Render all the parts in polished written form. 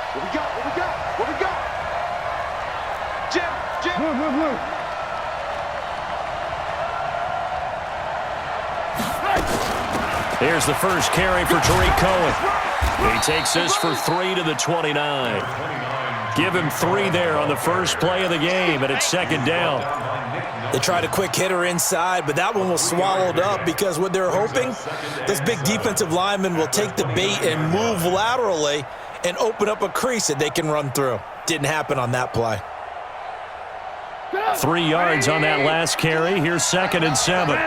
What we got? What we got? What we got? Jim. Blue. Here's the first carry for Tariq Cohen. He takes this for 3 to the 29. Give him 3 there on the first play of the game, and it's second down. They tried a quick hitter inside, but that one was swallowed up because what they're hoping, those big defensive linemen will take the bait and move laterally and open up a crease that they can run through. Didn't happen on that play. 3 yards on that last carry. Here's 2nd and 7.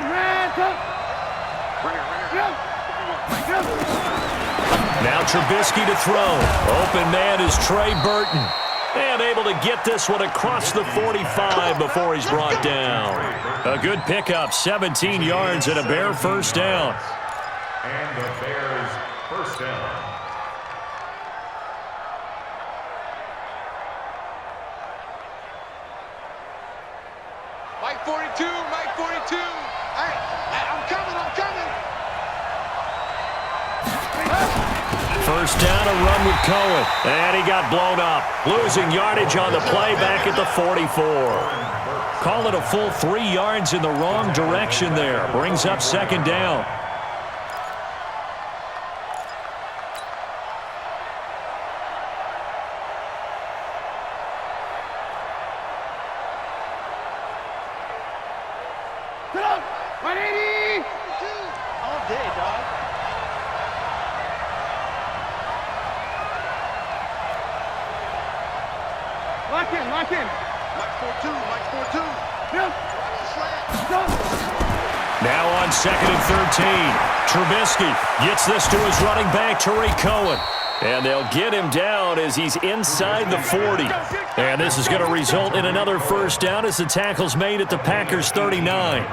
Now Trubisky to throw. Open man is Trey Burton. And able to get this one across the 45 before he's brought down. A good pickup, 17 yards and a Bear first down. And the Bears first down. Mike 42. I'm coming. First down, a run with Cohen. And he got blown up. Losing yardage on the play back at the 44. Call it a full 3 yards in the wrong direction there. Brings up second down. All day, dog. Lock in. Mike 4-2. Now on 2nd and 13. Trubisky gets this to his running back, Tariq Cohen. And they'll get him down as he's inside the 40. And this is going to result in another first down as the tackle's made at the Packers' 39.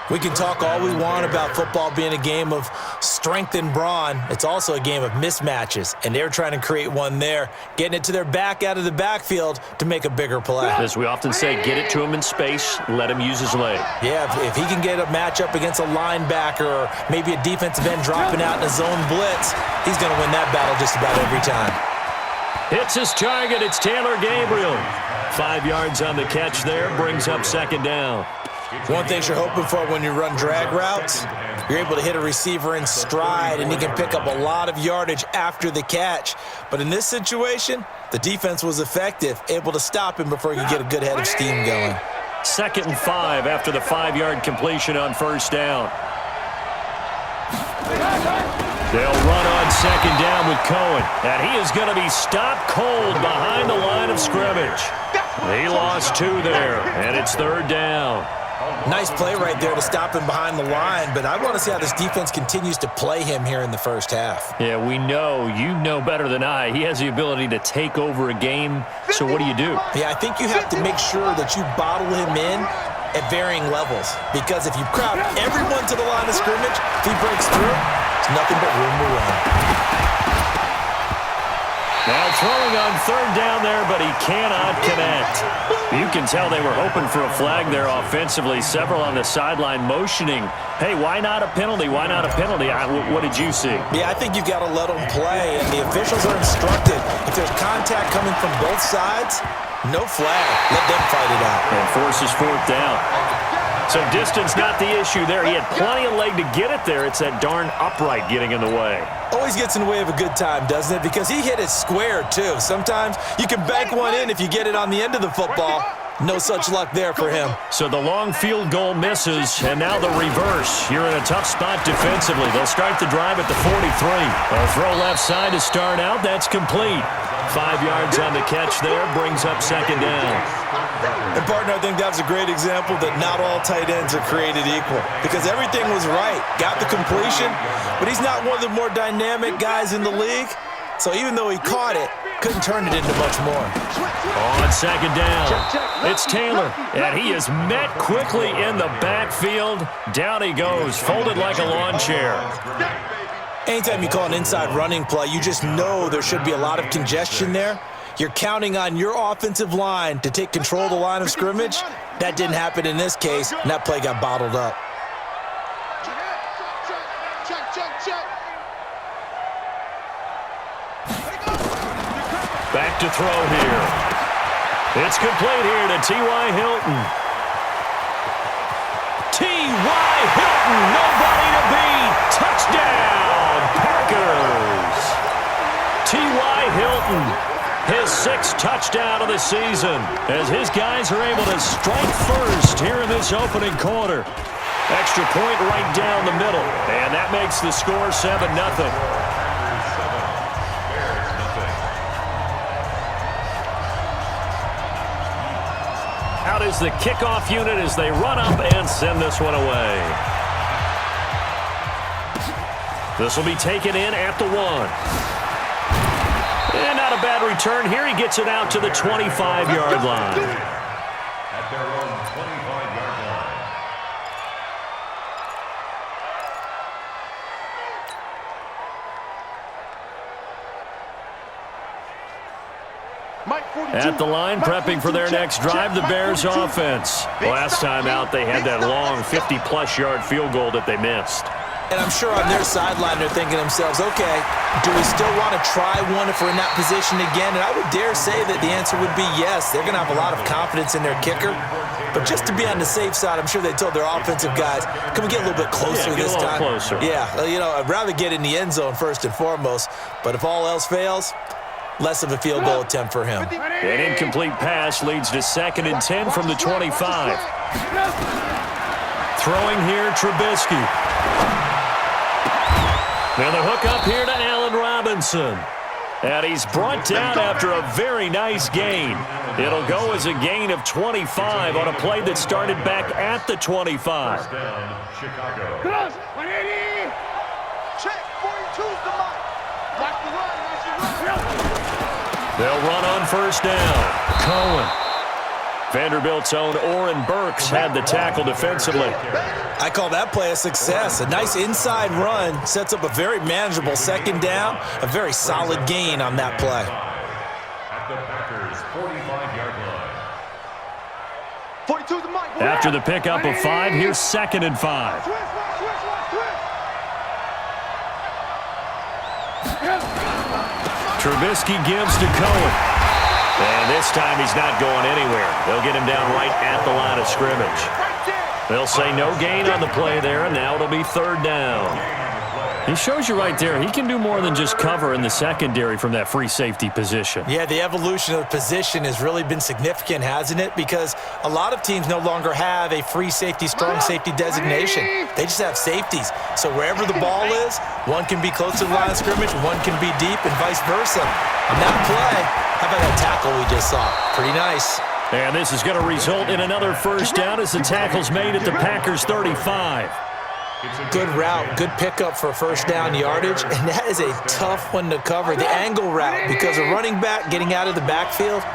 We can talk all we want about football being a game of strength and brawn. It's also a game of mismatches, and they're trying to create one there, getting it to their back out of the backfield to make a bigger play. As we often say, get it to him in space, let him use his leg. Yeah, if he can get a matchup against a linebacker or maybe a defensive end dropping out in a zone blitz, he's going to win that battle just about every time. Hits his target. It's Taylor Gabriel. 5 yards on the catch there, brings up second down. One thing you're hoping for when you run drag routes, you're able to hit a receiver in stride, and he can pick up a lot of yardage after the catch. But in this situation, the defense was effective, able to stop him before he could get a good head of steam going. 2nd and 5 after the 5-yard completion on first down. They'll run on second down with Cohen, and he is going to be stopped cold behind the line of scrimmage. He lost 2 there, and it's third down. Nice play right there to stop him behind the line, but I want to see how this defense continues to play him here in the first half. Yeah, we know. You know better than I. He has the ability to take over a game, so what do you do? Yeah, I think you have to make sure that you bottle him in at varying levels, because if you crowd everyone to the line of scrimmage, if he breaks through, it's nothing but room to run. Now throwing on third down there, but he cannot connect. You can tell they were hoping for a flag there offensively. Several on the sideline motioning, hey, why not a penalty? Why not a penalty? What did you see? Yeah, I think you've got to let them play, and the officials are instructed. If there's contact coming from both sides, no flag. Let them fight it out. And forces fourth down. So distance not the issue there. He had plenty of leg to get it there. It's that darn upright getting in the way. Always gets in the way of a good time, doesn't it? Because he hit it square, too. Sometimes you can bank one in if you get it on the end of the football. No such luck there for him. So the long field goal misses, and now the reverse. You're in a tough spot defensively. They'll start the drive at the 43. A throw left side to start out. That's complete. 5 yards on the catch there. Brings up second down. And, partner, I think that was a great example that not all tight ends are created equal. Because everything was right. Got the completion, but he's not one of the more dynamic guys in the league. So even though he caught it, couldn't turn it into much more. On second down, it's Taylor, and he is met quickly in the backfield. Down he goes, folded like a lawn chair. Anytime you call an inside running play, you just know there should be a lot of congestion there. You're counting on your offensive line to take control of the line of scrimmage. That didn't happen in this case, and that play got bottled up. Back to throw here. It's complete here to T.Y. Hilton. T.Y. Hilton, nobody to beat. Touchdown, Packers. T.Y. Hilton, his 6th touchdown of the season, as his guys are able to strike first here in this opening quarter. Extra point right down the middle, and that makes the score 7-0. Out is the kickoff unit as they run up and send this one away. This will be taken in at the 1. And not a bad return here. He gets it out to the 25-yard line. At their own 25-yard line. At the line, prepping for their next drive, the Bears offense. Last time out, they had that long 50-plus yard field goal that they missed. And I'm sure on their sideline they're thinking to themselves, okay, do we still want to try one if we're in that position again? And I would dare say that the answer would be yes. They're going to have a lot of confidence in their kicker. But just to be on the safe side, I'm sure they told their offensive guys, can we get a little bit closer this time? Closer. Yeah, you know, I'd rather get in the end zone first and foremost. But if all else fails, less of a field goal attempt for him. An incomplete pass leads to 2nd and 10 from the 25. Throwing here, Trubisky. And the hook up here to Allen Robinson. And he's brought down after a very nice gain. It'll go as a gain of 25 on a play that started back at the 25. First down, Chicago. Close, 180. Check, 42's the mark. Watch the run, watch the run. They'll run on first down. Cohen. Vanderbilt's own Oren Burks had the tackle defensively. I call that play a success. A nice inside run sets up a very manageable 2nd down. A very solid gain on that play. At the Packers' 45-yard line. 42's the mark. After the pickup of 5, here's 2nd and 5. Trubisky gives to Cohen. And this time he's not going anywhere. They'll get him down right at the line of scrimmage. They'll say no gain on the play there, and now it'll be 3rd down. He shows you right there, he can do more than just cover in the secondary from that free safety position. Yeah, the evolution of the position has really been significant, hasn't it? Because a lot of teams no longer have a free safety, strong safety designation. They just have safeties. So wherever the ball is, one can be close to the line of scrimmage, one can be deep, and vice versa. On that play, how about that tackle we just saw? Pretty nice. And this is going to result in another first down as the tackle's made at the Packers' 35. Good route, good pickup for first down yardage, and that is a tough one to cover, the angle route, because a running back getting out of the backfield,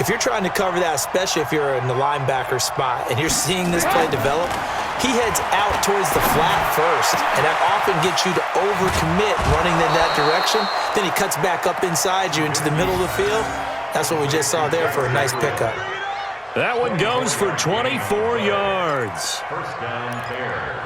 if you're trying to cover that, especially if you're in the linebacker spot and you're seeing this play develop, he heads out towards the flat first, and that often gets you to overcommit running in that direction. Then he cuts back up inside you into the middle of the field. That's what we just saw there for a nice pickup. That one goes for 24 yards. First down, Bears.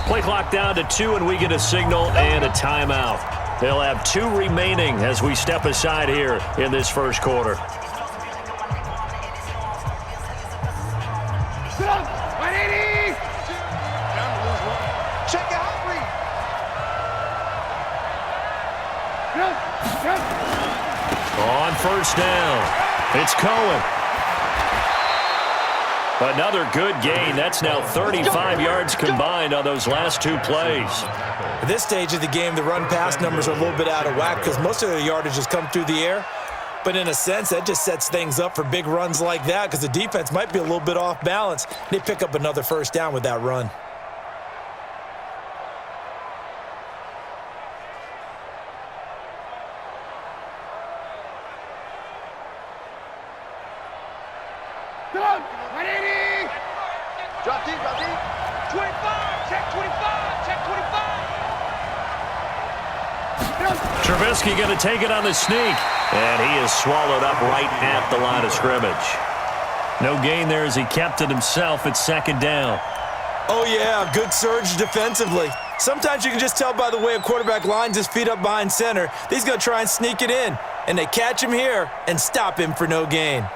Play clock down to 2, and we get a signal and a timeout. They'll have 2 remaining as we step aside here in this first quarter. Check out read. On first down, it's Cohen. Another good gain. That's now 35 yards combined on those last 2 plays. At this stage of the game, the run-pass numbers are a little bit out of whack because most of their yardage has come through the air. But in a sense, that just sets things up for big runs like that because the defense might be a little bit off balance. They pick up another first down with that run. Drop deep, drop deep. 25, check 25, check 25. Trubisky going to take it on the sneak. And he is swallowed up right at the line of scrimmage. No gain there as he kept it himself at second down. Oh, yeah, good surge defensively. Sometimes you can just tell by the way a quarterback lines his feet up behind center. He's going to try and sneak it in. And they catch him here and stop him for no gain.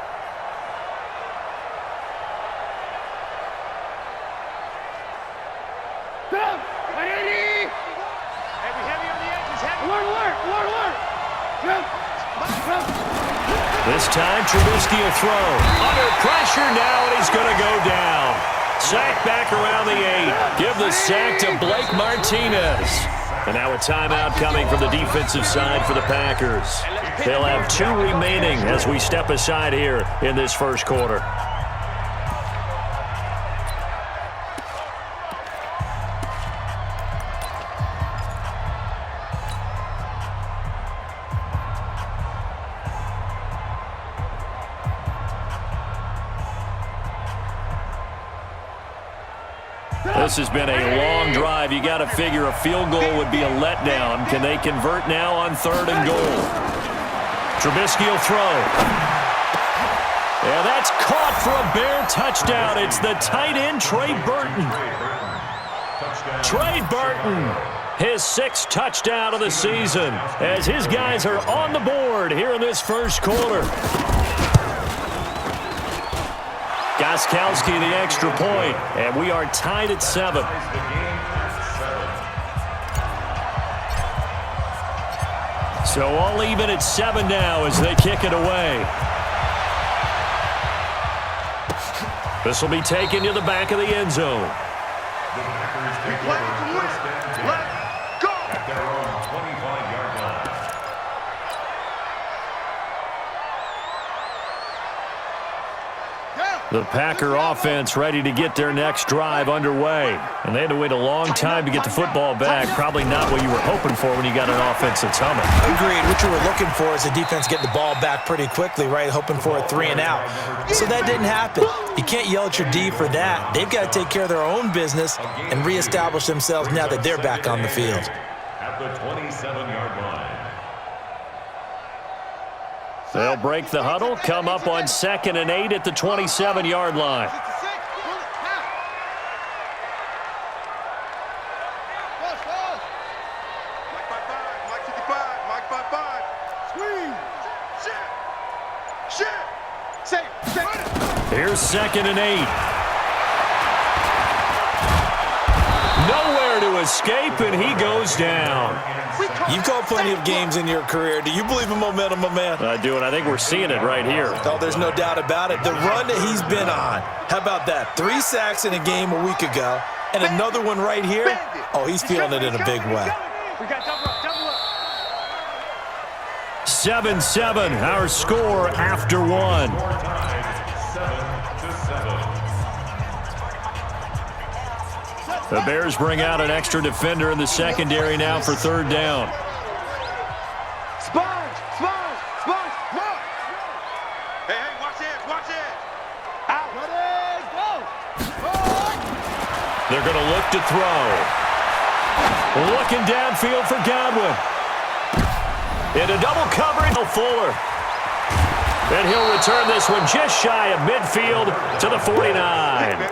This time, Trubisky will throw. Under pressure now, and he's going to go down. Sack back around the 8. Give the sack to Blake Martinez. And now a timeout coming from the defensive side for the Packers. They'll have 2 remaining as we step aside here in this first quarter. This has been a long drive. You got to figure a field goal would be a letdown. Can they convert now on 3rd and goal? Trubisky will throw. Yeah, that's caught for a Bear touchdown. It's the tight end, Trey Burton. Trey Burton, his 6th touchdown of the season, as his guys are on the board here in this first quarter. Gostkowski the extra point, and we are tied at 7. So all even at 7 now as they kick it away. This will be taken to the back of the end zone. We play to win. Let's go. At their own 25-yard line. The Packer offense ready to get their next drive underway. And they had to wait a long time to get the football back. Probably not what you were hoping for when you got an offense that's humming. Agreed. What you were looking for is the defense getting the ball back pretty quickly, right? Hoping for a 3 and out. So that didn't happen. You can't yell at your D for that. They've got to take care of their own business and reestablish themselves now that they're back on the field. At the 27-yard line. They'll break the huddle, come up on 2nd and 8 at the 27-yard line. Here's 2nd and 8. Nowhere to escape, and he goes down. You've called plenty of games in your career. Do you believe in momentum, my man? I do, and I think we're seeing it right here. Oh, there's no doubt about it. The run that he's been on. How about that? 3 sacks in a game a week ago, and another one right here. Oh, he's feeling it in a big way. 7-7, our score after 1. The Bears bring out an extra defender in the secondary now for 3rd down. Sponge! Look! Hey, watch it! Out! Ready, go! They're going to look to throw. Looking downfield for Godwin. Into double coverage, Fuller. And he'll return this one just shy of midfield to the 49.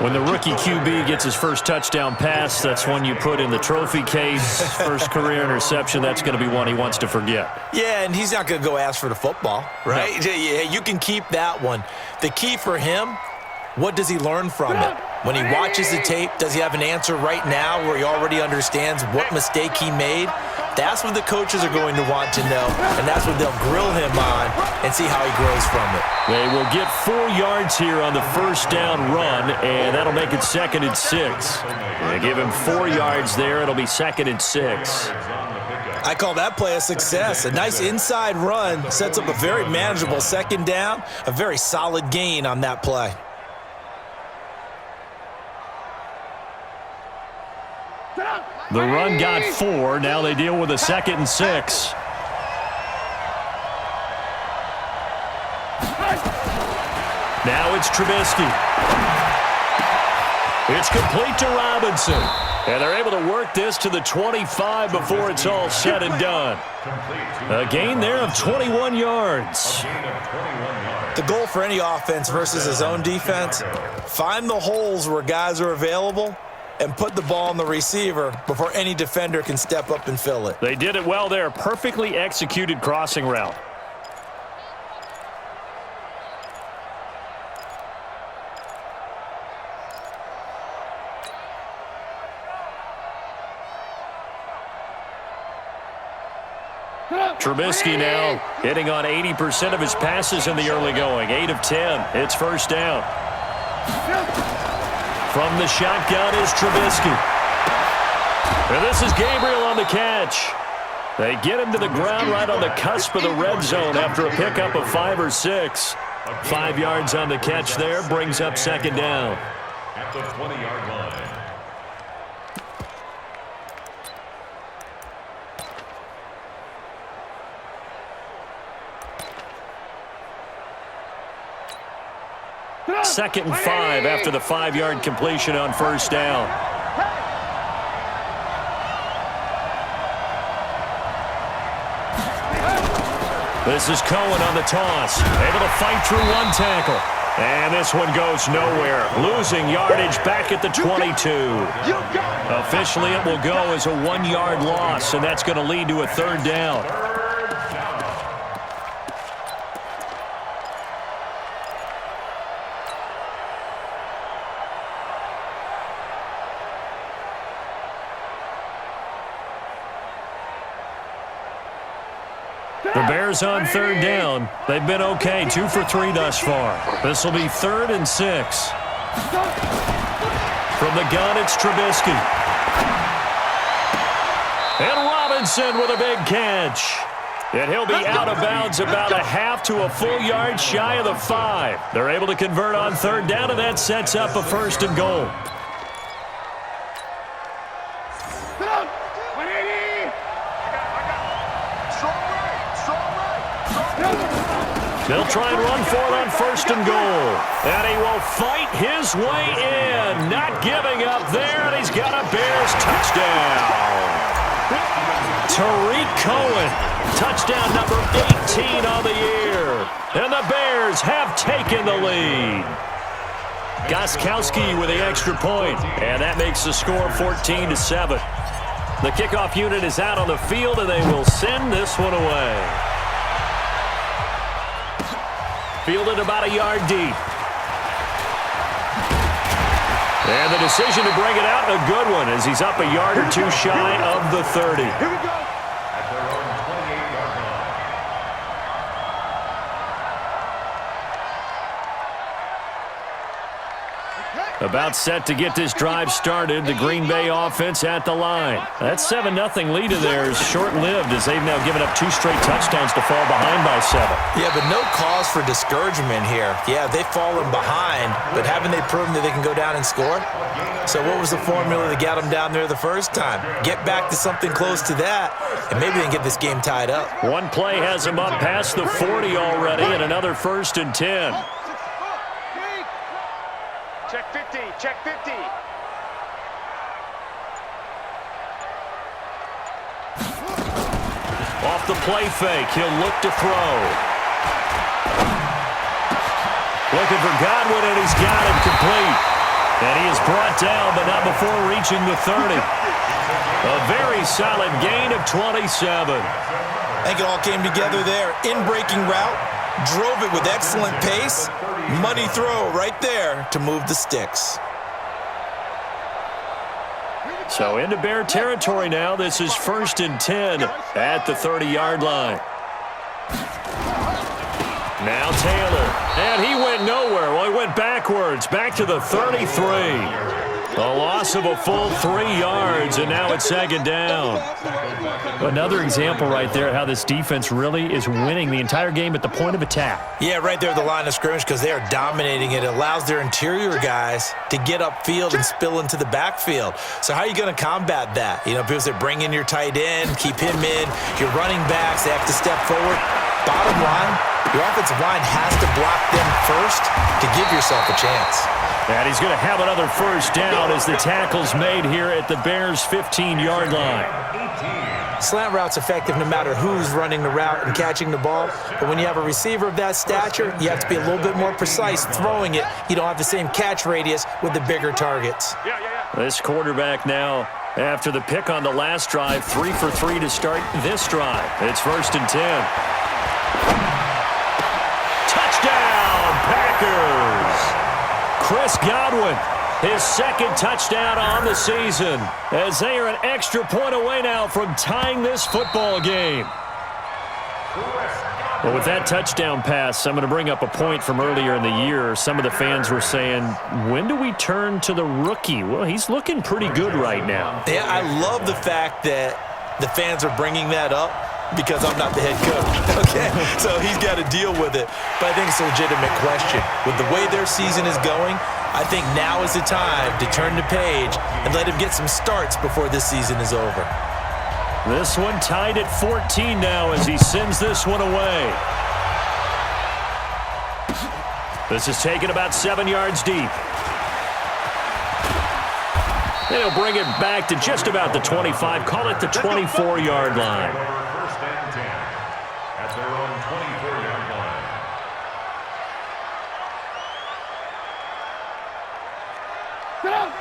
When the rookie QB gets his first touchdown pass, that's one you put in the trophy case. First career interception, that's going to be one he wants to forget. Yeah, and he's not going to go ask for the football, right? No. Yeah, you can keep that one. The key for him, what does he learn from it? When he watches the tape, does he have an answer right now where he already understands what mistake he made? That's what the coaches are going to want to know, and that's what they'll grill him on and see how he grows from it. They will get 4 yards here on the first down run, and that'll make it 2nd and 6. They give him 4 yards there. It'll be 2nd and 6. I call that play a success. A nice inside run sets up a very manageable 2nd down, a very solid gain on that play. The run got 4. Now they deal with a 2nd and 6. Now it's Trubisky. It's complete to Robinson. And they're able to work this to the 25 before it's all said and done. A gain there of 21 yards. The goal for any offense versus his own defense, find the holes where guys are available and put the ball on the receiver before any defender can step up and fill it. They did it well there. Perfectly executed crossing route. Trubisky now hitting on 80% of his passes in the early going. 8 of 10. It's first down. From the shotgun is Trubisky. And this is Gabriel on the catch. They get him to the ground right on the cusp of the red zone after a pickup of 5 or 6. 5 yards on the catch there brings up 2nd down. At the 20-yard line. Second and 5 after the 5-yard completion on first down. This is Cohen on the toss. Able to fight through one tackle. And this one goes nowhere. Losing yardage back at the 22. Officially, it will go as a 1-yard loss, and that's going to lead to a 3rd down. The Bears on 3rd down. They've been okay, 2 for 3 thus far. This will be 3rd and 6. From the gun, it's Trubisky. And Robinson with a big catch. And he'll be out of bounds about a half to a full yard shy of the 5. They're able to convert on 3rd down, and that sets up a 1st and goal. They'll try and run for it on 1st and goal. And he will fight his way in. Not giving up there, and he's got a Bears touchdown. Tariq Cohen, touchdown number 18 on the year. And the Bears have taken the lead. Gostkowski with the extra point, and that makes the score 14-7. The kickoff unit is out on the field, and they will send this one away. Fielded about a yard deep. And the decision to bring it out, a good one, as he's up a yard or 2 shy of the 30. Here we go. At their own 28-yard line. About set to get this drive started. The Green Bay offense at the line. That 7-0 lead of theirs short-lived as they've now given up 2 straight touchdowns to fall behind by 7. Yeah, but no cause for discouragement here. Yeah, they've fallen behind, but haven't they proven that they can go down and score? So what was the formula to get them down there the first time? Get back to something close to that, and maybe they can get this game tied up. One play has them up past the 40 already, and another 1st and 10. Check 50, check 50. Off the play fake, he'll look to throw. Looking for Godwin, and he's got him complete. And he is brought down, but not before reaching the 30. A very solid gain of 27. I think it all came together there. In-breaking route, drove it with excellent pace. Money throw right there to move the sticks. So into Bear territory now. This is 1st and 10 at the 30-yard line. Now Taylor, and he went nowhere. Well, he went backwards, back to the 33. A loss of a full 3 yards, and now it's 2nd down. Another example right there how this defense really is winning the entire game at the point of attack. Yeah, right there at the line of scrimmage because they are dominating it. It allows their interior guys to get upfield and spill into the backfield. So how are you going to combat that? You know, people say bring in your tight end, keep him in. Your running backs, they have to step forward. Bottom line, your offensive line has to block them first to give yourself a chance. And he's going to have another 1st down as the tackle's made here at the Bears' 15-yard line. Slant route's effective no matter who's running the route and catching the ball. But when you have a receiver of that stature, you have to be a little bit more precise throwing it. You don't have the same catch radius with the bigger targets. This quarterback now, after the pick on the last drive, 3 for 3 to start this drive. It's 1st and 10. Touchdown, Packers! Chris Godwin, his 2nd touchdown on the season, as they are an extra point away now from tying this football game. Well, with that touchdown pass, I'm going to bring up a point from earlier in the year. Some of the fans were saying, when do we turn to the rookie? Well, he's looking pretty good right now. Yeah, I love the fact that the fans are bringing that up because I'm not the head coach, okay? So he's got to deal with it. But I think it's a legitimate question. With the way their season is going, I think now is the time to turn the page and let him get some starts before this season is over. This one tied at 14 now as he sends this one away. This is taken about 7 yards deep. They'll bring it back to just about the 25, call it the 24-yard line. First and 10 at their own 24-yard line.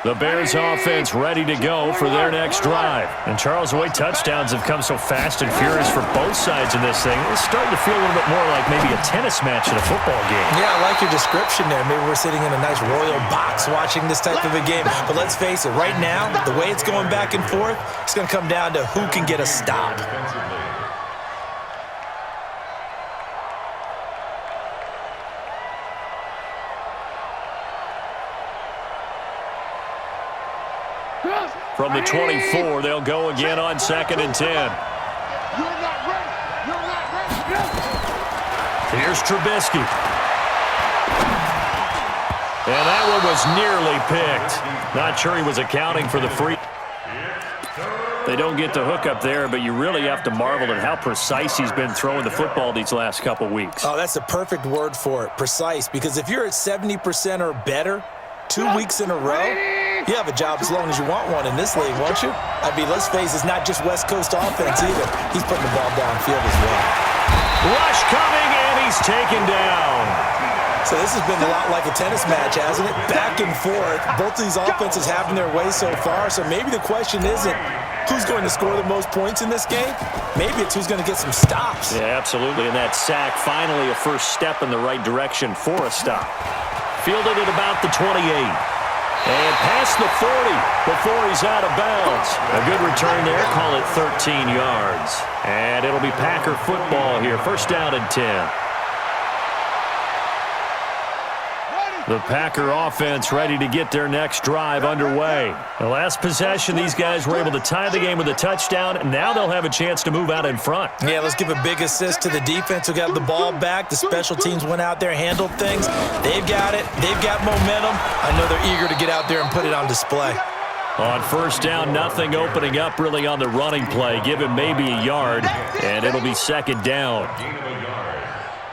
The Bears offense ready to go for their next drive. And Charles, the way touchdowns have come so fast and furious for both sides in this thing, it's starting to feel a little bit more like maybe a tennis match in a football game. Yeah, I like your description there. Maybe we're sitting in a nice royal box watching this type of a game. But let's face it, right now, the way it's going back and forth, it's going to come down to who can get a stop. From the 24, they'll go again on 2nd and 10. Here's Trubisky. And that one was nearly picked. Not sure he was accounting for the free. They don't get the hook up there, but you really have to marvel at how precise he's been throwing the football these last couple weeks. Oh, that's the perfect word for it, precise. Because if you're at 70% or better 2 weeks in a row, you have a job as long as you want one in this league, won't you? I mean, let's face it, it's not just West Coast offense either. He's putting the ball downfield as well. Rush coming, and he's taken down. So this has been a lot like a tennis match, hasn't it? Back and forth. Both of these offenses having their way so far. So maybe the question isn't who's going to score the most points in this game. Maybe it's who's going to get some stops. Yeah, absolutely. And that sack, finally a first step in the right direction for a stop. Fielded at about the 28. And past the 40 before he's out of bounds. A good return there. Call it 13 yards. And it'll be Packer football here. 1st down and 10. The Packer offense ready to get their next drive underway. The last possession, these guys were able to tie the game with a touchdown, and now they'll have a chance to move out in front. Yeah, let's give a big assist to the defense who got the ball back. The special teams went out there, handled things. They've got it. They've got momentum. I know they're eager to get out there and put it on display. On 1st down, nothing opening up really on the running play. Give him maybe a yard, and it'll be 2nd down. Gain of a yard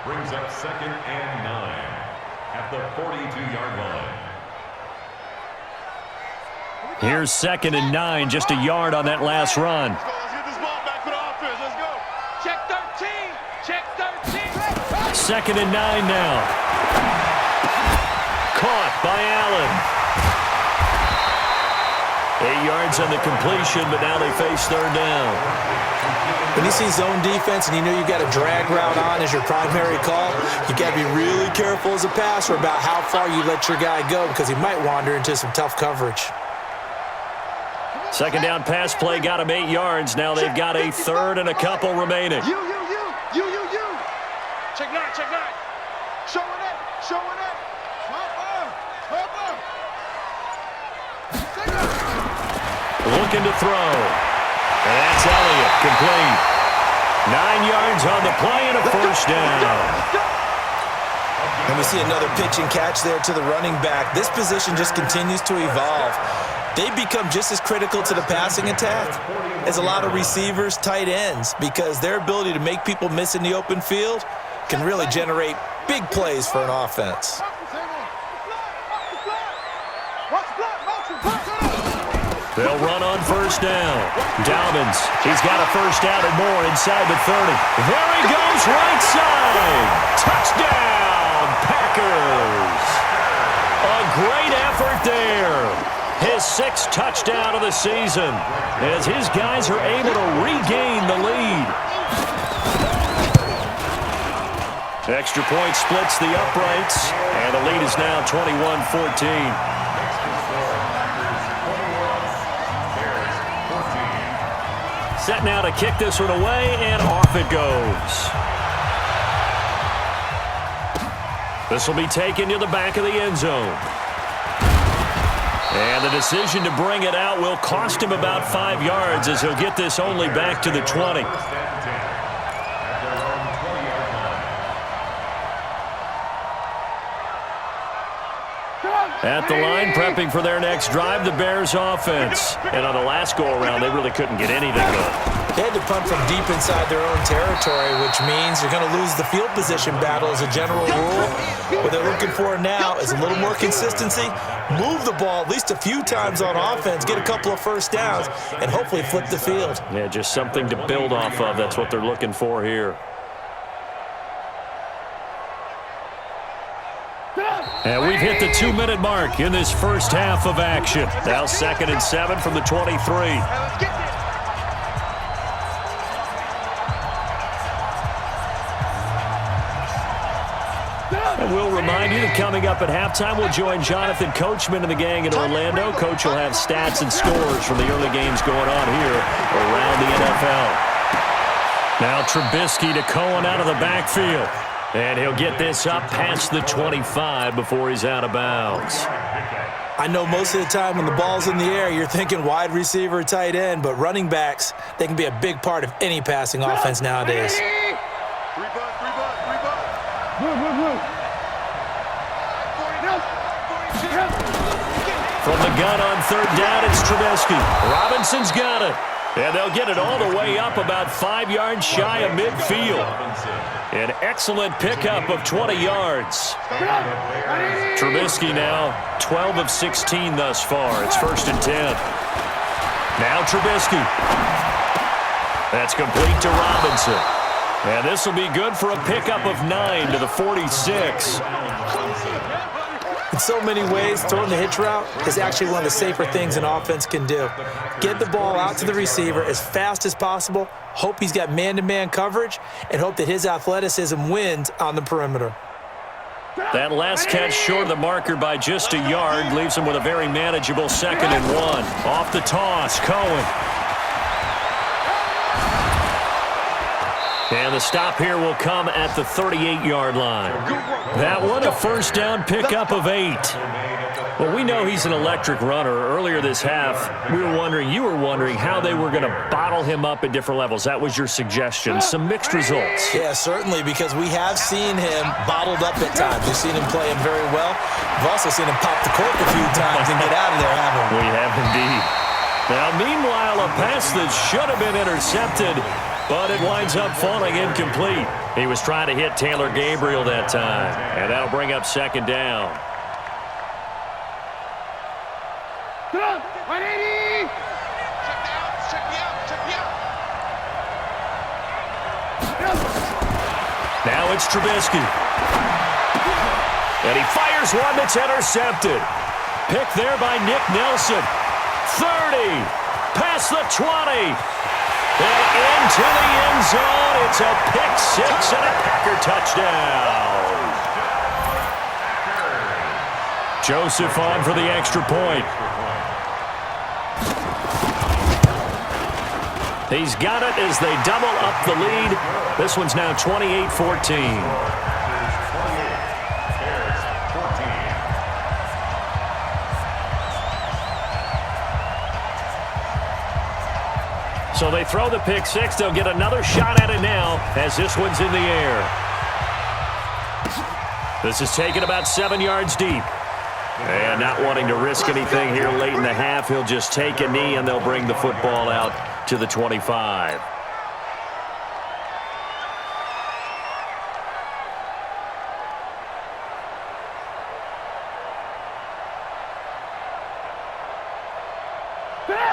brings up 2nd and 9 at the 42-yard line. Here's 2nd and 9, just a yard on that last run. Let's get this ball back for the offense. Let's go. Check 13. Check 13. 2nd and 9 now. Caught by Allen. 8 yards on the completion, but now they face 3rd down. When you see zone defense and you know you've got a drag route on as your primary call, you got to be really careful as a passer about how far you let your guy go because he might wander into some tough coverage. Second down pass play got him 8 yards. Now they've got a third and a couple remaining. You. Check nine. Showing it. Looking to throw. And that's Elliott, complete. 9 yards on the play and a first down. And we see another pitch and catch there to the running back. This position just continues to evolve. They become just as critical to the passing attack as a lot of receivers, tight ends, because their ability to make people miss in the open field can really generate big plays for an offense. They'll run on first down. Dobbins, he's got a first down and more inside the 30. There he goes, right side. Touchdown, Packers. A great effort there. His 6th touchdown of the season as his guys are able to regain the lead. Extra point splits the uprights, and the lead is now 21-14. Set now to kick this one away, and off it goes. This will be taken to the back of the end zone. And the decision to bring it out will cost him about 5 yards as he'll get this only back to the 20. At the line, prepping for their next drive, the Bears offense. And on the last go-around, they really couldn't get anything going. They had to punt from deep inside their own territory, which means you're going to lose the field position battle as a general rule. What they're looking for now is a little more consistency, move the ball at least a few times on offense, get a couple of first downs, and hopefully flip the field. Yeah, just something to build off of. That's what they're looking for here. And we've hit the 2-minute mark in this first half of action. Now 2nd and 7 from the 23. And we'll remind you that coming up at halftime, we'll join Jonathan Coachman and the gang in Orlando. Coach will have stats and scores from the early games going on here around the NFL. Now Trubisky to Cohen out of the backfield. And he'll get this up past the 25 before he's out of bounds. I know most of the time when the ball's in the air, you're thinking wide receiver, tight end, but running backs, they can be a big part of any passing offense nowadays. From the gun on 3rd down, it's Trubisky. Robinson's got it. And they'll get it all the way up about 5 yards shy of midfield. An excellent pickup of 20 yards. Trubisky now 12 of 16 thus far. It's 1st and 10. Now Trubisky. That's complete to Robinson. And this will be good for a pickup of 9 to the 46. In so many ways, throwing the hitch route is actually one of the safer things an offense can do. Get the ball out to the receiver as fast as possible, hope he's got man-to-man coverage, and hope that his athleticism wins on the perimeter. That last catch short of the marker by just a yard leaves him with a very manageable 2nd and 1. Off the toss, Cohen. And the stop here will come at the 38-yard line. That one, a first down pickup of 8. Well, we know he's an electric runner. Earlier this half, you were wondering how they were going to bottle him up at different levels. That was your suggestion. Some mixed results. Yeah, certainly, because we have seen him bottled up at times. We've seen him playing very well. We've also seen him pop the cork a few times and get out of there, haven't we? We have indeed. Now, meanwhile, a pass that should have been intercepted, but it winds up falling incomplete. He was trying to hit Taylor Gabriel that time, and that'll bring up 2nd down. Now it's Trubisky. And he fires one that's intercepted. Picked there by Nick Nelson. 30. Past the 20. And into the end zone. It's a pick 6 and a Packer touchdown. Joseph on for the extra point. He's got it as they double up the lead. This one's now 28-14. So they throw the pick six. They'll get another shot at it now as this one's in the air. This is taken about 7 yards deep. And not wanting to risk anything here late in the half, he'll just take a knee and they'll bring the football out to the 25.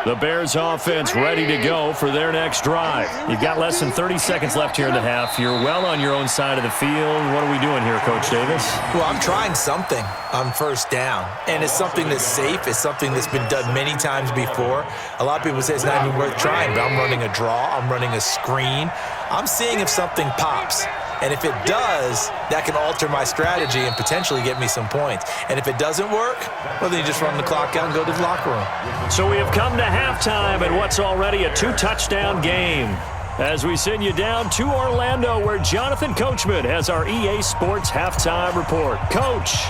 The Bears offense ready to go for their next drive. You've got less than 30 seconds left here in the half. You're well on your own side of the field. What are we doing here, Coach Davis? Well, I'm trying something on first down, and it's something that's safe. It's something that's been done many times before. A lot of people say it's not even worth trying, but I'm running a draw. I'm running a screen. I'm seeing if something pops. And if it does, that can alter my strategy and potentially get me some points. And if it doesn't work, well, then you just run the clock out and go to the locker room. So we have come to halftime in what's already a 2-touchdown game. As we send you down to Orlando, where Jonathan Coachman has our EA Sports halftime report. Coach.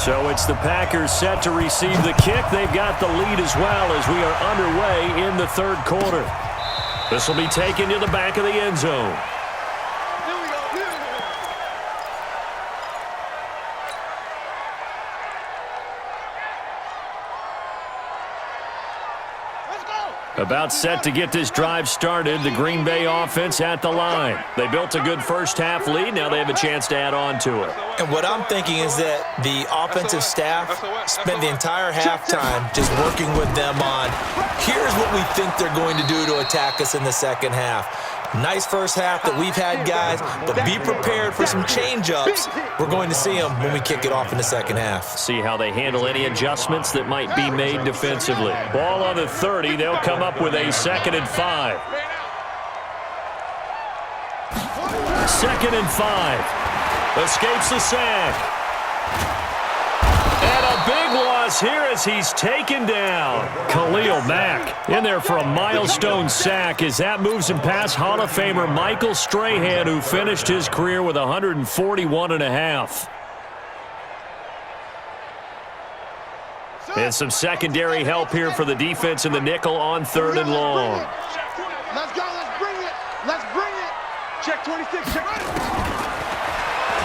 So it's the Packers set to receive the kick. They've got the lead as well as we are underway in the third quarter. This will be taken to the back of the end zone. About set to get this drive started, the Green Bay offense at the line. They built a good first-half lead. Now they have a chance to add on to it. And what I'm thinking is that the offensive staff spent the entire halftime just working with them on, here's what we think they're going to do to attack us in the second half. Nice first half that we've had, guys, but be prepared for some change-ups. We're going to see them when we kick it off in the second half. See how they handle any adjustments that might be made defensively. Ball on the 30. They'll come up with a 2nd and 5. 2nd and 5. Escapes the sack. And a big loss here as he's taken down. Khalil Mack in there for a milestone sack as that moves him past Hall of Famer Michael Strahan, who finished his career with 141.5. And some secondary help here for the defense in the nickel on 3rd and long. Let's go. Let's bring it. Let's bring it. Check 26. Check.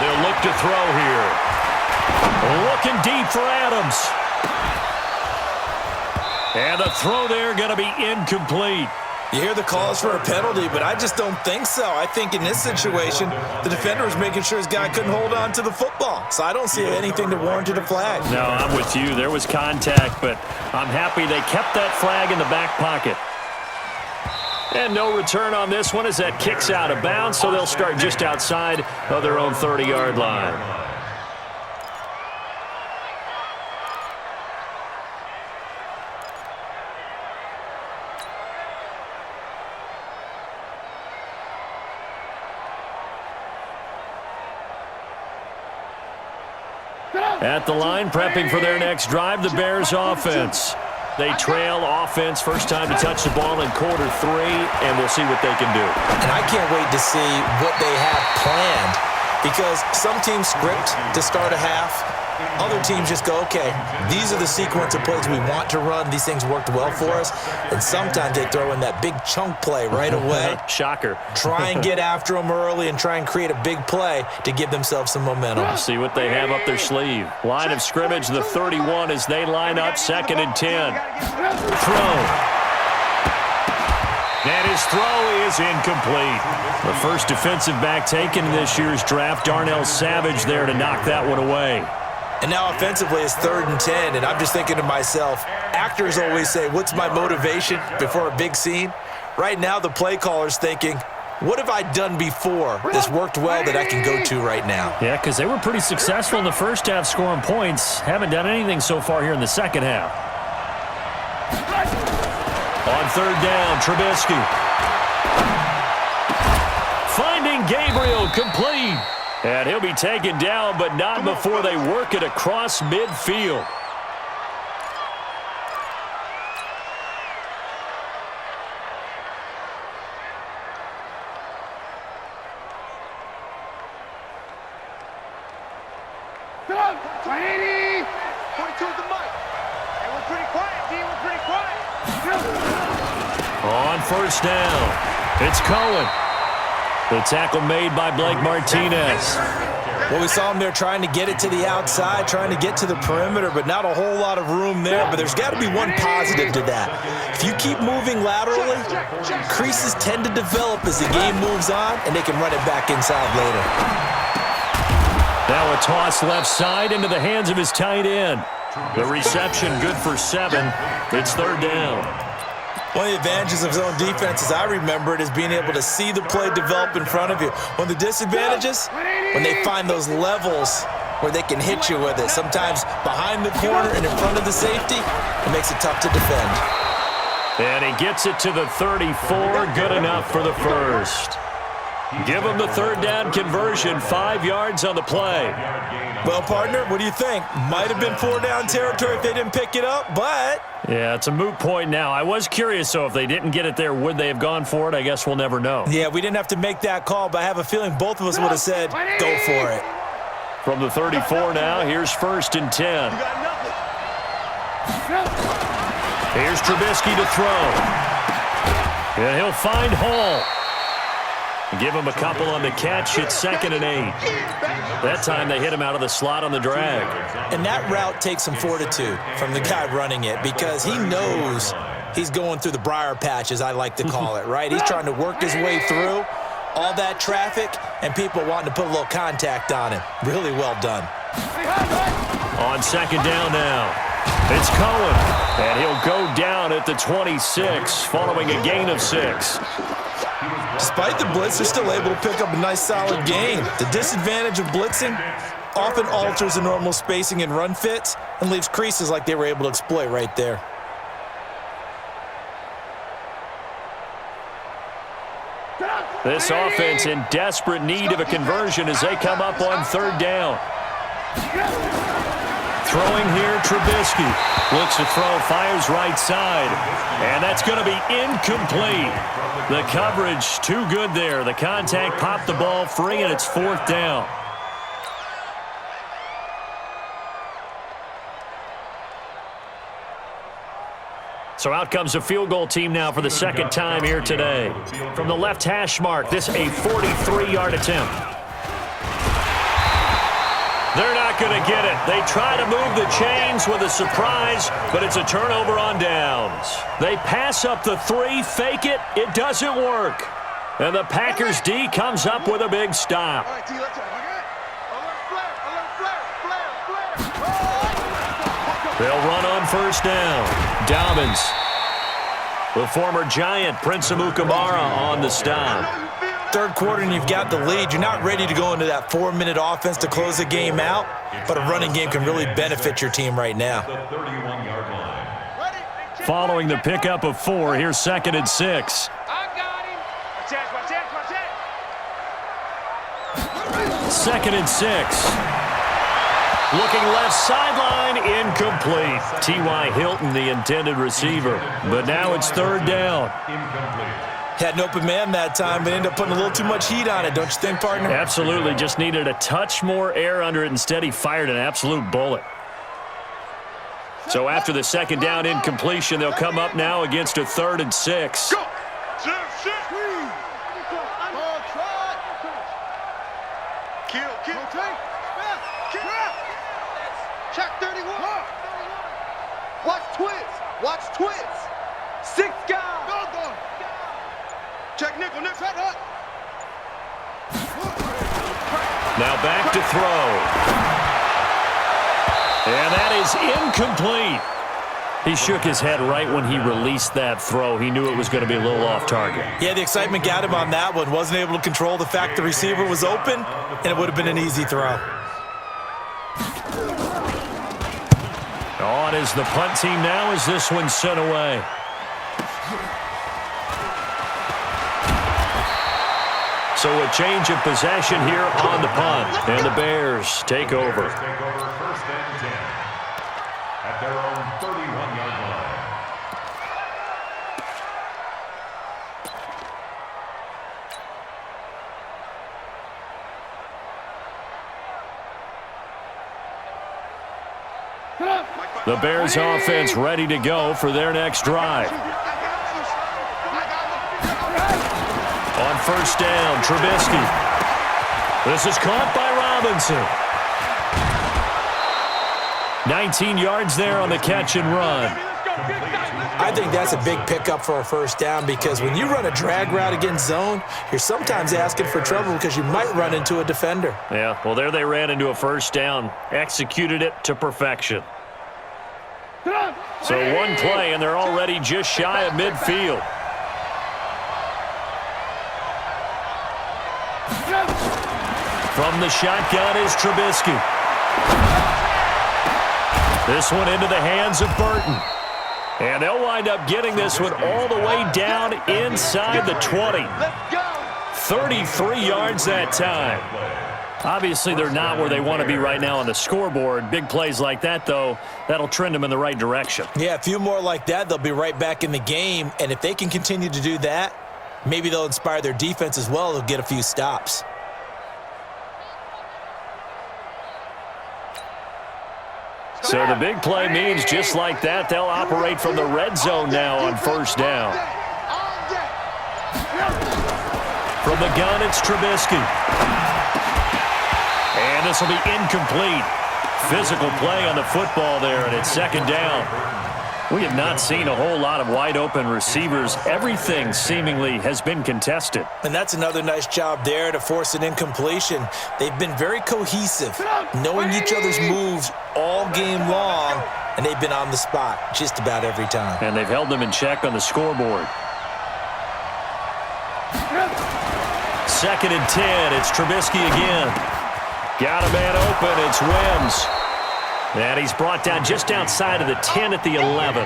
They'll look to throw here. Looking deep for Adams. And the throw there going to be incomplete. You hear the calls for a penalty, but I just don't think so. I think in this situation, the defender was making sure his guy couldn't hold on to the football. So I don't see anything to warrant a flag. No, I'm with you. There was contact, but I'm happy they kept that flag in the back pocket. And no return on this one as that kicks out of bounds, so they'll start just outside of their own 30-yard line. At the line, prepping for their next drive, the Bears offense. They trail offense, first time to touch the ball in quarter 3, and we'll see what they can do. And I can't wait to see what they have planned, because some teams script to start a half. Other teams just go, okay, these are the sequence of plays we want to run. These things worked well for us. And sometimes they throw in that big chunk play right away. Shocker. Try and get after them early and try and create a big play to give themselves some momentum. See what they have up their sleeve. Line of scrimmage, the 31 as they line up, 2nd and 10. Throw. And his throw is incomplete. The first defensive back taken in this year's draft, Darnell Savage there to knock that one away. And now offensively it's 3rd and 10, and I'm just thinking to myself, actors always say, what's my motivation before a big scene? Right now the play caller's thinking, what have I done before that's worked well that I can go to right now? Yeah, because they were pretty successful in the first half scoring points. Haven't done anything so far here in the second half. On 3rd down, Trubisky. Finding Gabriel, complete. And he'll be taken down, but not before they work it across midfield. 180. 42 is the mic. Hey, we're pretty quiet, D. We're pretty quiet. On first down, it's Cohen. The tackle made by Blake Martinez. Well, we saw him there trying to get it to the outside, trying to get to the perimeter, but not a whole lot of room there. But there's got to be one positive to that. If you keep moving laterally, creases tend to develop as the game moves on, and they can run it back inside later. Now a toss left side into the hands of his tight end. The reception good for 7. It's third down. One of the advantages of zone defense, as I remember it, is being able to see the play develop in front of you. One of the disadvantages, when they find those levels where they can hit you with it, sometimes behind the corner and in front of the safety, it makes it tough to defend. And he gets it to the 34, good enough for the first. Give him the third down conversion, 5 yards on the play. Well, partner, what do you think? Might have been 4-down territory if they didn't pick it up, but... Yeah, it's a moot point now. I was curious, so if they didn't get it there, would they have gone for it? I guess we'll never know. Yeah, we didn't have to make that call, but I have a feeling both of us would have said, go for it. From the 34 now, here's first and 10. Here's Trubisky to throw. And he'll find Hall. Give him a couple on the catch. It's 2nd and 8. That time they hit him out of the slot on the drag. And that route takes some fortitude from the guy running it because he knows he's going through the briar patch, as I like to call it, right? He's trying to work his way through all that traffic and people wanting to put a little contact on him. Really well done. On second down now, it's Cohen. And he'll go down at the 26 following a gain of 6. Despite the blitz, they're still able to pick up a nice solid gain. The disadvantage of blitzing often alters the normal spacing and run fits and leaves creases like they were able to exploit right there. This offense in desperate need of a conversion as they come up on third down. Throwing here, Trubisky. Looks to throw, fires right side. And that's going to be incomplete. The coverage too good there. The contact popped the ball free, and it's 4th down. So out comes a field goal team now for the second time here today. From the left hash mark, this a 43-yard attempt. They're not going to get it. They try to move the chains with a surprise, but it's a turnover on downs. They pass up the 3, fake it. It doesn't work. And the Packers D comes up with a big stop. They'll run on first down. Dobbins. The former Giant, Prince Amukamara, on the stop. Third quarter and you've got the lead. You're not ready to go into that 4-minute offense to close the game out, but a running game can really benefit your team right now. Following the pickup of 4, here's 2nd and 6. Second and 6. Looking left sideline, incomplete. T.Y. Hilton, the intended receiver. But now it's third down. Had an open man that time, but ended up putting a little too much heat on it, don't you think, partner? Absolutely. Just needed a touch more air under it. Instead, he fired an absolute bullet. So after the second down incompletion, they'll come up now against a 3rd and 6. Go. Check 31. Watch twist. Watch twist. 6 guys. Check nickel. Now back to throw. And that is incomplete. He shook his head right when he released that throw. He knew it was going to be a little off target. Yeah, the excitement got him on that one. Wasn't able to control the fact the receiver was open, and it would have been an easy throw. On is the punt team now as this one's sent away. So a change of possession here on the punt. And the Bears take over. First and 10 at their own 31-yard line. The Bears offense ready to go for their next drive. On first down, Trubisky. This is caught by Robinson. 19 yards there on the catch and run. I think that's a big pickup for a first down because when you run a drag route against zone, you're sometimes asking for trouble because you might run into a defender. Yeah, well, there they ran into a first down, executed it to perfection. So one play, and they're already just shy of midfield. From the shotgun is Trubisky. This one into the hands of Burton. And they'll wind up getting this one all the way down inside the 20. 33 yards that time. Obviously, they're not where they want to be right now on the scoreboard. Big plays like that, though, that'll trend them in the right direction. Yeah, a few more like that, they'll be right back in the game. And if they can continue to do that, maybe they'll inspire their defense as well. They'll get a few stops. So the big play means just like that, they'll operate from the red zone now on first down. From the gun, it's Trubisky. And this will be incomplete. Physical play on the football there, and it's second down. We have not seen a whole lot of wide-open receivers. Everything seemingly has been contested. And that's another nice job there to force an incompletion. They've been very cohesive, knowing each other's moves all game long, and they've been on the spot just about every time. And they've held them in check on the scoreboard. Second and 10, it's Trubisky again. Got a man open, it's Wims. And he's brought down just outside of the 10 at the 11.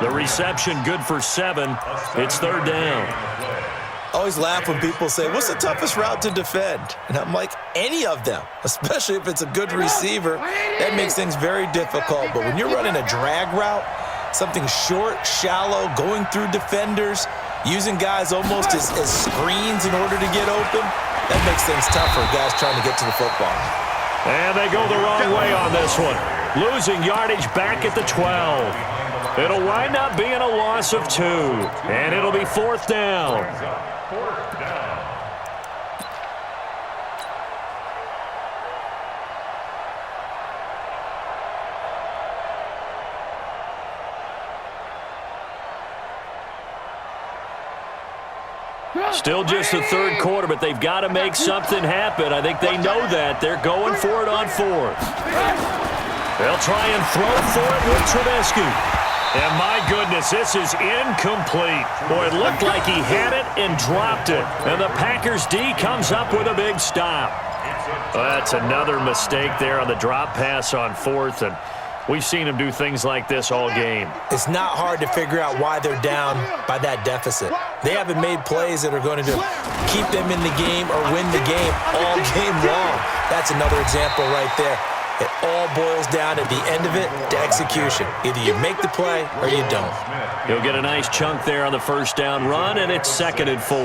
The reception good for 7. It's third down. I always laugh when people say, what's the toughest route to defend? And I'm like, any of them, especially if it's a good receiver. That makes things very difficult. But when you're running a drag route, something short, shallow, going through defenders, using guys almost as screens in order to get open, that makes things tough for guys trying to get to the football. And they go the wrong way on this one. Losing yardage back at the 12. It'll wind up being a loss of 2. And it'll be fourth down. Still just the third quarter, but they've got to make something happen. I think they know that. They're going for it on fourth. They'll try and throw for it with Trubisky. And my goodness, this is incomplete. Boy, it looked like he had it and dropped it. And the Packers D comes up with a big stop. That's another mistake there on the drop pass on fourth. And we've seen him do things like this all game. It's not hard to figure out why they're down by that deficit. They haven't made plays that are going to keep them in the game or win the game all game long. That's another example right there. It all boils down at the end of it to execution. Either you make the play or you don't. He'll get a nice chunk there on the first down run, and it's 2nd and 4.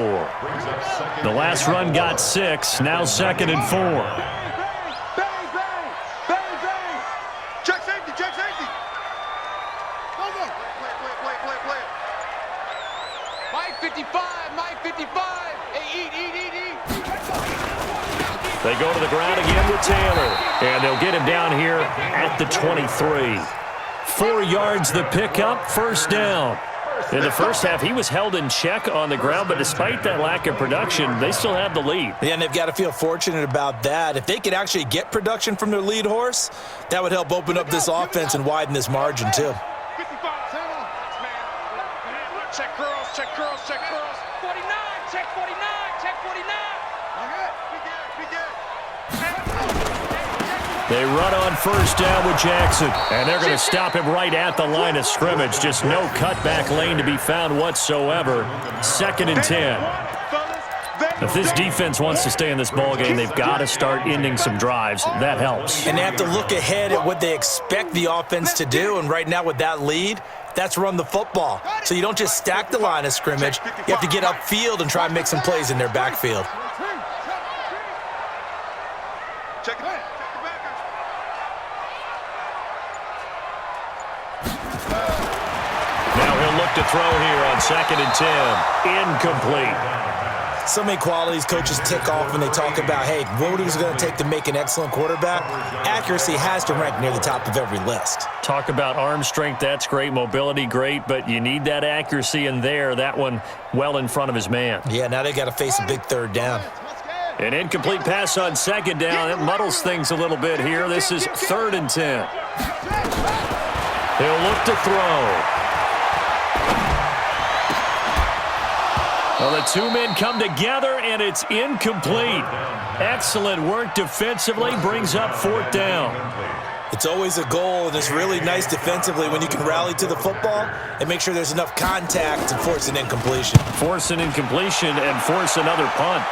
The last run got 6, now 2nd and 4. They go to the ground again with Taylor. And they'll get him down here at the 23. 4 yards the pickup, first down. In the first half, he was held in check on the ground, but despite that lack of production, they still have the lead. Yeah, and they've got to feel fortunate about that. If they could actually get production from their lead horse, that would help open up this offense and widen this margin too. Check girls, check girls, check girls. 49, check 49, check 49. They run on first down with Jackson, and they're going to stop him right at the line of scrimmage. Just no cutback lane to be found whatsoever. 2nd and 10. If this defense wants to stay in this ballgame, they've got to start ending some drives. That helps. And they have to look ahead at what they expect the offense to do, and right now with that lead, that's run the football. So you don't just stack the line of scrimmage. You have to get upfield and try and make some plays in their backfield. to throw here on 2nd and 10. Incomplete. So many qualities coaches tick off when they talk about, hey, what is it going to take to make an excellent quarterback? Accuracy has to rank near the top of every list. Talk about arm strength, that's great. Mobility, great. But you need that accuracy in there. That one well in front of his man. Yeah, now they got to face a big 3rd down. An incomplete pass on 2nd down. It muddles things a little bit here. This is 3rd and 10. He'll look to throw. Well, the two men come together, and it's incomplete. Excellent work defensively, brings up 4th down. It's always a goal, and it's really nice defensively when you can rally to the football and make sure there's enough contact to force an incompletion. Force an incompletion and force another punt.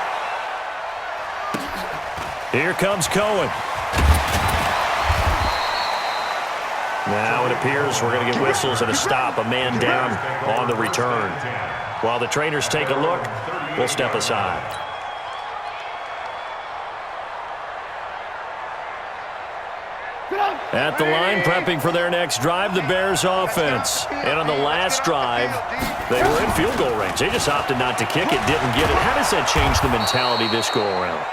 Here comes Cohen. Now it appears we're going to get whistles and a stop, a man down on the return. While the trainers take a look, we'll step aside. At the line, prepping for their next drive, the Bears offense. And on the last drive, they were in field goal range. They just opted not to kick it, didn't get it. How does that change the mentality this go-around?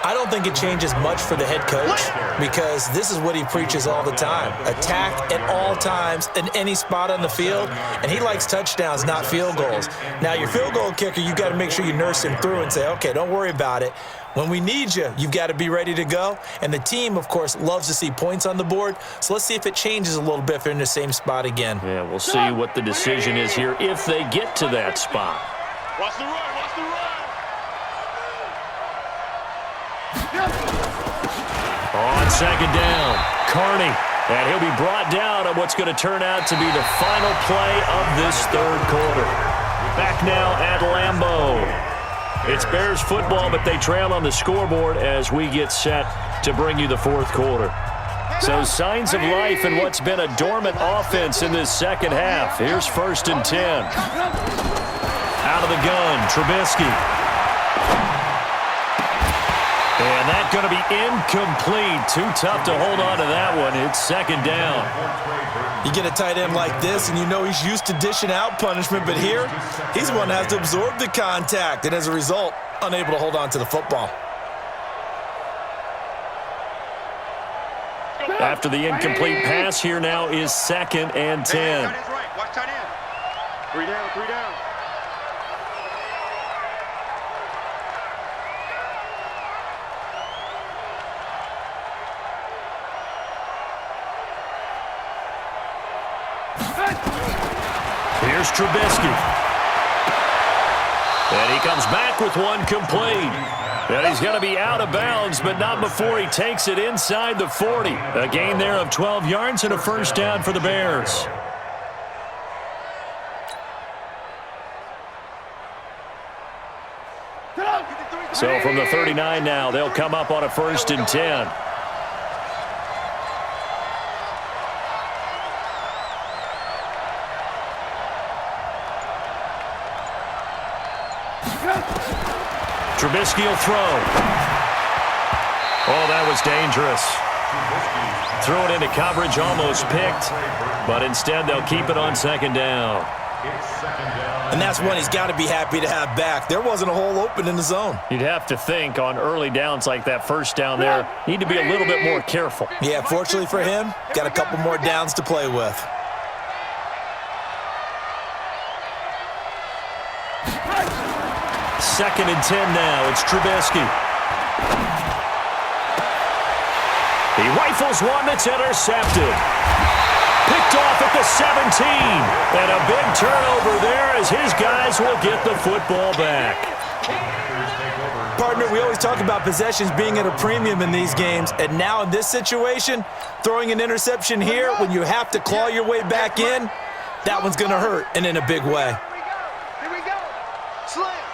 I don't think it changes much for the head coach because this is what he preaches all the time. Attack at all times in any spot on the field, and he likes touchdowns, not field goals. Now, your field goal kicker, you've got to make sure you nurse him through and say, okay, don't worry about it. When we need you, you've got to be ready to go. And the team, of course, loves to see points on the board. So let's see if it changes a little bit if they're in the same spot again. Yeah, we'll see what the decision is here if they get to that spot. Watch the run, watch the run. On 2nd down, Carney. And he'll be brought down on what's going to turn out to be the final play of this 3rd quarter. Back now at Lambeau. It's Bears football, but they trail on the scoreboard as we get set to bring you the 4th quarter. So signs of life in what's been a dormant offense in this 2nd half. Here's 1st and 10. Out of the gun, Trubisky. And that's going to be incomplete. Too tough to hold on to that one. It's 2nd down. You get a tight end like this, and you know he's used to dishing out punishment, but here, he's the one that has to absorb the contact, and as a result, unable to hold on to the football. After the incomplete pass, here now is 2nd and 10. Watch tight end. 3 down, 3 down. Here's Trubisky. And he comes back with one complete. And he's going to be out of bounds, but not before he takes it inside the 40. A gain there of 12 yards and a 1st down for the Bears. So from the 39 now, they'll come up on a 1st and 10. Trubisky will throw. Oh, that was dangerous. Threw it into coverage, almost picked, but instead they'll keep it on 2nd down. And that's one he's got to be happy to have back. There wasn't a hole open in the zone. You'd have to think on early downs like that 1st down there, need to be a little bit more careful. Yeah, fortunately for him, got a couple more downs to play with. Second and 10 now. It's Trubisky. He rifles one that's intercepted. Picked off at the 17. And a big turnover there as his guys will get the football back. Partner, we always talk about possessions being at a premium in these games. And now in this situation, throwing an interception here when you have to claw your way back in, that one's going to hurt, and in a big way. Here we go. Slam.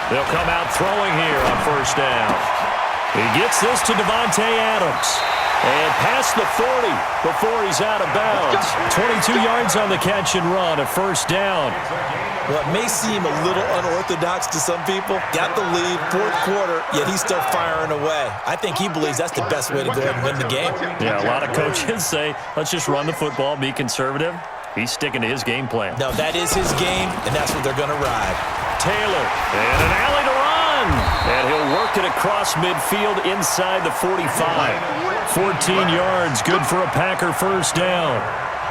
They'll come out throwing here on 1st down. He gets this to Devontae Adams. And past the 40 before he's out of bounds. 22 yards on the catch and run, a 1st down. Well, it may seem a little unorthodox to some people. Got the lead, 4th quarter, yet he's still firing away. I think he believes that's the best way to go ahead and win the game. Yeah, a lot of coaches say, let's just run the football, be conservative. He's sticking to his game plan. No, that is his game, and that's what they're going to ride. Taylor, and an alley to run. And he'll work it across midfield inside the 45. 14 yards, good for a Packer first down.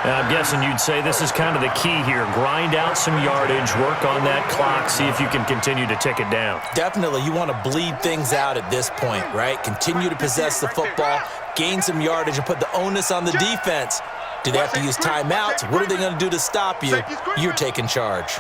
Now, I'm guessing you'd say this is kind of the key here. Grind out some yardage, work on that clock, see if you can continue to tick it down. Definitely, you want to bleed things out at this point, right? Continue to possess the football, gain some yardage, and put the onus on the defense. Do they have to use timeouts? What are they going to do to stop you? You're taking charge.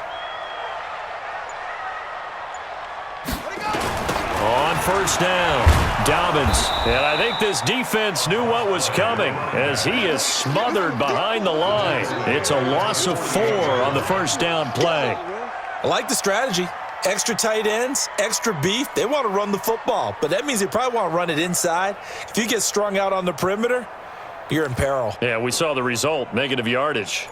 On first down, Dobbins. And I think this defense knew what was coming as he is smothered behind the line. It's a loss of 4 on the first down play. I like the strategy. Extra tight ends, extra beef. They want to run the football, but that means they probably want to run it inside. If you get strung out on the perimeter, you're in peril. Yeah, we saw the result, negative yardage.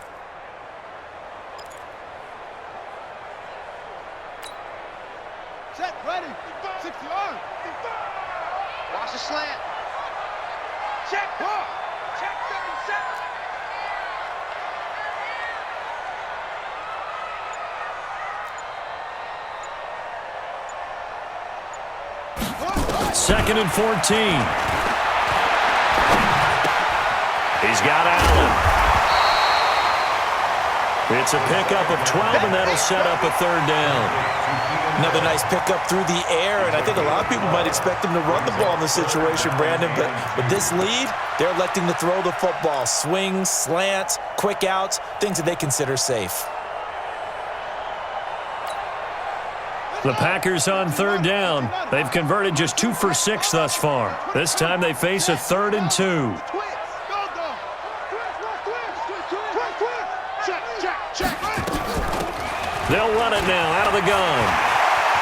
Set, ready. 60 on. Watch the slant. Check. Check 37. Second and 14. He's got Allen. It's a pickup of 12, and that'll set up a third down. Another nice pickup through the air, and I think a lot of people might expect him to run the ball in this situation, Brandon, but with this lead, they're electing to throw the football. Swings, slants, quick outs, things that they consider safe. The Packers on third down. They've converted just 2 for 6 thus far. This time they face a 3rd and 2. They'll run it now out of the gun.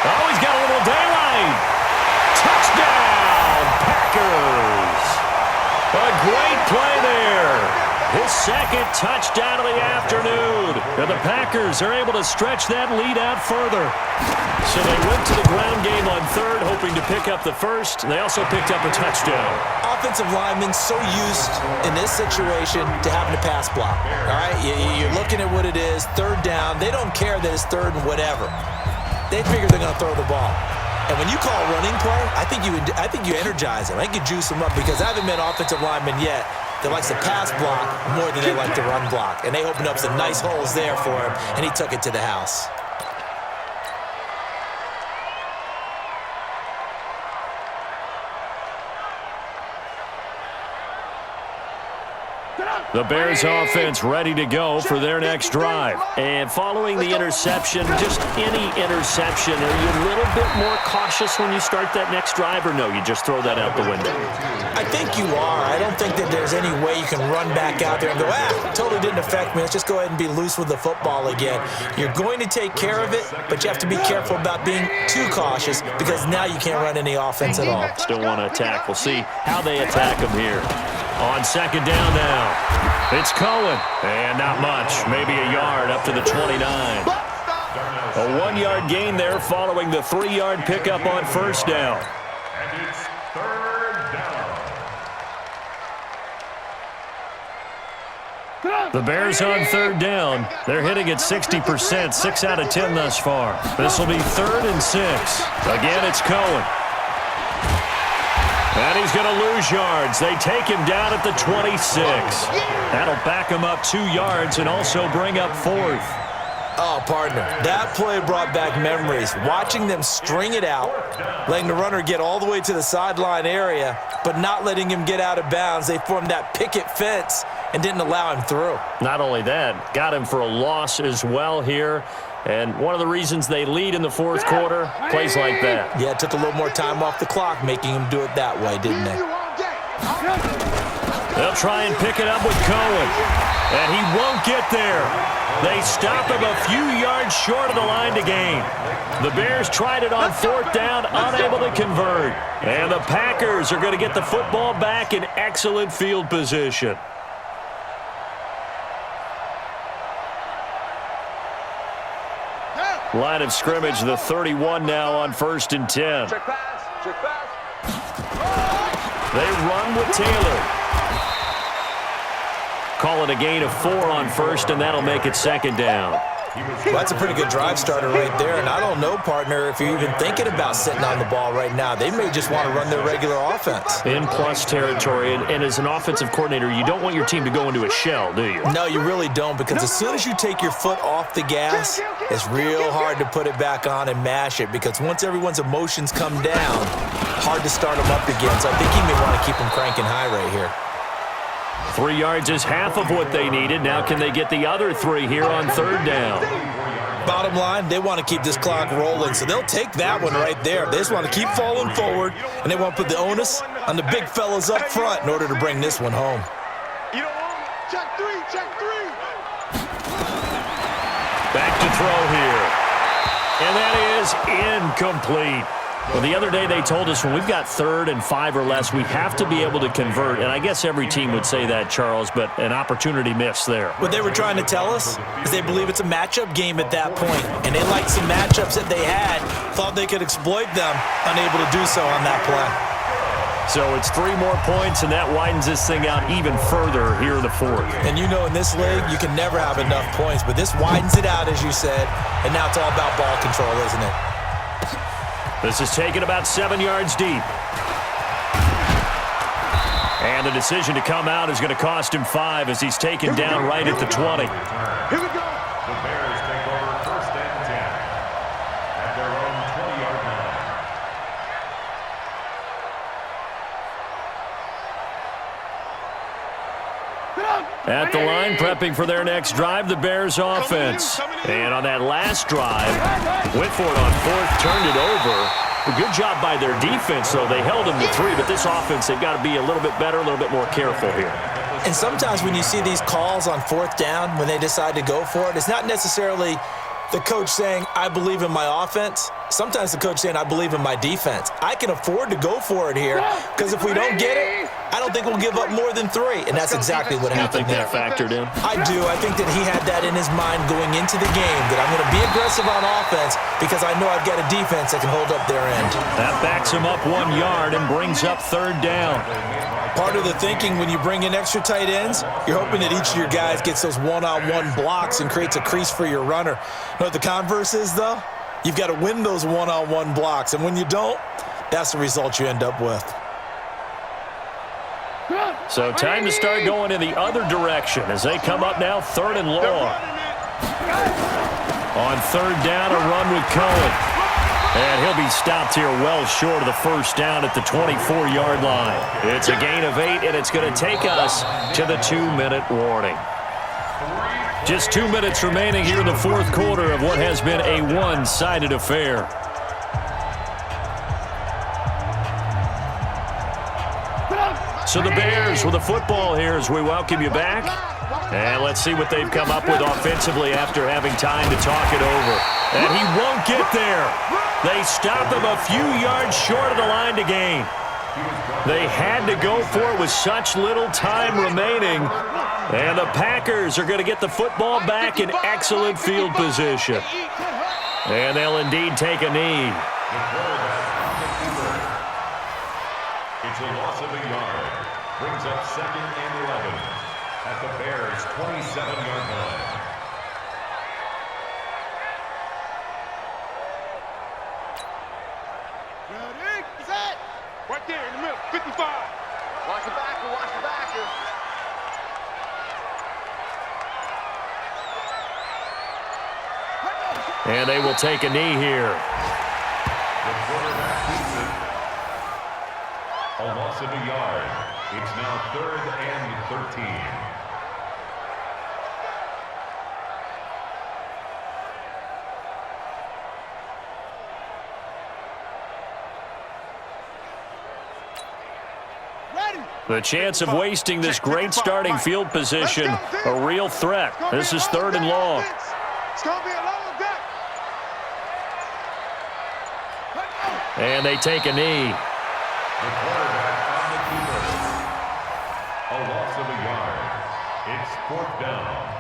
Oh, he's got a little daylight. Touchdown, Packers. A great play there. His second touchdown of the afternoon. And the Packers are able to stretch that lead out further. So they went to the ground game on third, hoping to pick up the first. They also picked up a touchdown. Offensive linemen so used in this situation to having to pass block. All right, you're looking at what it is, third down. They don't care that it's third and whatever. They figure they're going to throw the ball. And when you call a running play, I think you energize them. I think you juice them up because I haven't met an offensive lineman yet that likes to pass block more than they like to run block. And they opened up some nice holes there for him, and he took it to the house. The Bears offense ready to go for their next drive. And following the interception, just any interception, are you a little bit more cautious when you start that next drive, or no, you just throw that out the window? I think you are. I don't think that there's any way you can run back out there and go, totally didn't affect me. Let's just go ahead and be loose with the football again. You're going to take care of it, but you have to be careful about being too cautious because now you can't run any offense at all. Still want to attack. We'll see how they attack them here. On second down now. It's Cohen, and not much, maybe a yard up to the 29. A 1-yard gain there following the 3-yard pickup on first down. And it's third down. The Bears on third down. They're hitting at 60%, 6 out of 10 thus far. This will be 3rd and 6. Again, it's Cohen. And he's going to lose yards. They take him down at the 26. That'll back him up 2 yards and also bring up 4th. Oh, partner, that play brought back memories. Watching them string it out, letting the runner get all the way to the sideline area, but not letting him get out of bounds. They formed that picket fence and didn't allow him through. Not only that, got him for a loss as well here. And one of the reasons they lead in the 4th quarter, plays like that. Yeah, it took a little more time off the clock, making him do it that way, didn't they? They'll try and pick it up with Cohen. And he won't get there. They stop him a few yards short of the line to gain. The Bears tried it on 4th down, unable to convert. And the Packers are going to get the football back in excellent field position. Line of scrimmage, the 31 now on 1st and 10. Check pass. Check pass. They run with Taylor. call it a gain of 4 on first, and that'll make it second down. Well, that's a pretty good drive starter right there. And I don't know, partner, if you're even thinking about sitting on the ball right now. They may just want to run their regular offense. In plus territory. And as an offensive coordinator, you don't want your team to go into a shell, do you? No, you really don't, because as soon as you take your foot off the gas, it's real hard to put it back on and mash it, because once everyone's emotions come down, hard to start them up again. So I think he may want to keep them cranking high right here. 3 yards is half of what they needed. Now can they get the other 3 here on third down? Bottom line, they want to keep this clock rolling, so they'll take that one right there. They just want to keep falling forward, and they want to put the onus on the big fellas up front in order to bring this one home. Check three. Back to throw here. And that is incomplete. Well, the other day they told us when we've got 3rd and 5 or less, we have to be able to convert. And I guess every team would say that, Charles, but an opportunity missed there. What they were trying to tell us is they believe it's a matchup game at that point, and they liked some matchups that they had, thought they could exploit them, unable to do so on that play. So it's 3 more points, and that widens this thing out even further here in the 4th. And you know, in this league, you can never have enough points, but this widens it out, as you said, and now it's all about ball control, isn't it? This is taken about 7 yards deep. And the decision to come out is going to cost him 5 as he's taken down right at the 20. Here we go. The Bears take over 1st and 10 at their own 20-yard line. At the line, prepping for their next drive, the Bears offense. And on that last drive, went for it on 4th, turned it over. A good job by their defense, though. They held them to 3, but this offense, they've got to be a little bit better, a little bit more careful here. And sometimes when you see these calls on 4th down, when they decide to go for it, it's not necessarily the coach saying, I believe in my offense. Sometimes the coach saying, I believe in my defense. I can afford to go for it here, because if we don't get it, I don't think we'll give up more than 3. And that's exactly what happened there. You think that factored in? I do. I think that he had that in his mind going into the game, that I'm going to be aggressive on offense because I know I've got a defense that can hold up their end. That backs him up 1 yard and brings up 3rd down. Part of the thinking when you bring in extra tight ends, you're hoping that each of your guys gets those one-on-one blocks and creates a crease for your runner. You know what the converse is, though? You've got to win those one-on-one blocks, and when you don't, that's the result you end up with. So time to start going in the other direction as they come up now 3rd and long. On 3rd down, a run with Cohen. And he'll be stopped here well short of the 1st down at the 24-yard line. It's a gain of 8, and it's going to take us to the 2-minute warning. Just 2 minutes remaining here in the 4th quarter of what has been a one-sided affair. So the Bears with the football here as we welcome you back. And let's see what they've come up with offensively after having time to talk it over. And he won't get there. They stop him a few yards short of the line to gain. They had to go for it with such little time remaining. And the Packers are going to get the football back in excellent field position. And they'll indeed take a knee. It's a loss of a yard. Brings up 2nd and 11 at the Bears' 27-yard line. Ready, set. Right there in the middle, 55. Watch the backer, watch the backer. And they will take a knee here. The quarterback keeps it. A loss of a yard. It's now 3rd and 13. The chance of wasting this great starting field position, a real threat. This is 3rd and long. It's going to be a long day. And they take a knee. The quarterback on the keeper. A loss of a yard. It's 4th down.